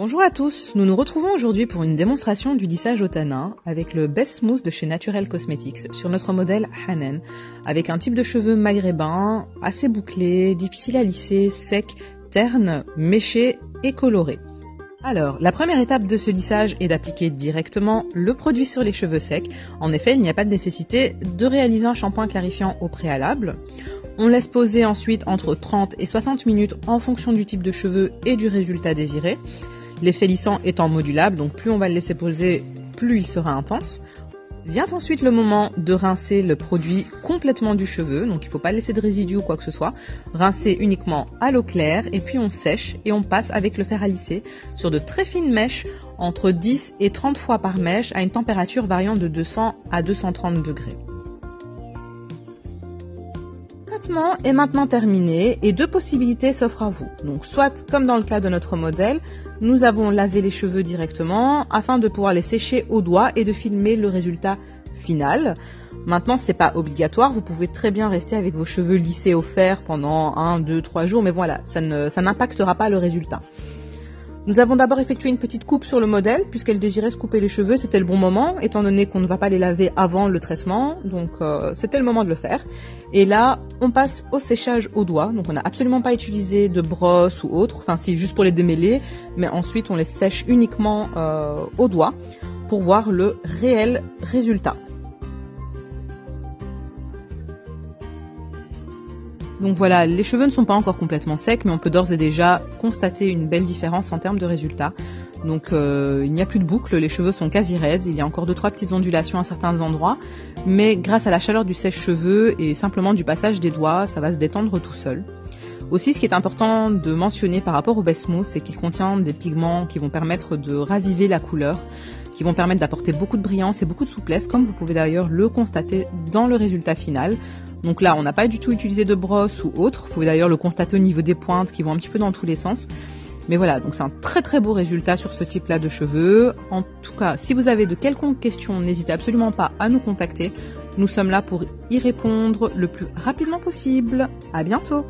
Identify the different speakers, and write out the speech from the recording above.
Speaker 1: Bonjour à tous, nous nous retrouvons aujourd'hui pour une démonstration du lissage au tanin avec le Best Smooth de chez Naturel Cosmetics sur notre modèle Hanen, avec un type de cheveux maghrébin, assez bouclé, difficile à lisser, sec, terne, méché et coloré. Alors, la première étape de ce lissage est d'appliquer directement le produit sur les cheveux secs. En effet, il n'y a pas de nécessité de réaliser un shampoing clarifiant au préalable. On laisse poser ensuite entre 30 et 60 minutes en fonction du type de cheveux et du résultat désiré. L'effet lissant étant modulable, donc plus on va le laisser poser, plus il sera intense. Vient ensuite le moment de rincer le produit complètement du cheveu, donc il ne faut pas laisser de résidus ou quoi que ce soit. Rincer uniquement à l'eau claire et puis on sèche et on passe avec le fer à lisser sur de très fines mèches, entre 10 et 30 fois par mèche à une température variant de 200 à 230 degrés. Le traitement est maintenant terminé et deux possibilités s'offrent à vous. Donc soit, comme dans le cas de notre modèle, nous avons lavé les cheveux directement afin de pouvoir les sécher au doigt et de filmer le résultat final. Maintenant, c'est pas obligatoire, vous pouvez très bien rester avec vos cheveux lissés au fer pendant 1, 2, 3 jours, mais voilà, ça n'impactera pas le résultat. Nous avons d'abord effectué une petite coupe sur le modèle, puisqu'elle désirait se couper les cheveux, c'était le bon moment, étant donné qu'on ne va pas les laver avant le traitement, donc c'était le moment de le faire. Et là, on passe au séchage au doigt, donc on n'a absolument pas utilisé de brosse ou autre, enfin si, juste pour les démêler, mais ensuite on les sèche uniquement au doigt pour voir le réel résultat. Donc voilà, les cheveux ne sont pas encore complètement secs, mais on peut d'ores et déjà constater une belle différence en termes de résultats. Donc il n'y a plus de boucles, les cheveux sont quasi raides, il y a encore 2-3 petites ondulations à certains endroits, mais grâce à la chaleur du sèche-cheveux et simplement du passage des doigts, ça va se détendre tout seul. Aussi, ce qui est important de mentionner par rapport au Best Smooth, c'est qu'il contient des pigments qui vont permettre de raviver la couleur, qui vont permettre d'apporter beaucoup de brillance et beaucoup de souplesse, comme vous pouvez d'ailleurs le constater dans le résultat final. Donc là, on n'a pas du tout utilisé de brosse ou autre. Vous pouvez d'ailleurs le constater au niveau des pointes qui vont un petit peu dans tous les sens. Mais voilà, donc c'est un très très beau résultat sur ce type-là de cheveux. En tout cas, si vous avez de quelconques questions, n'hésitez absolument pas à nous contacter. Nous sommes là pour y répondre le plus rapidement possible. À bientôt!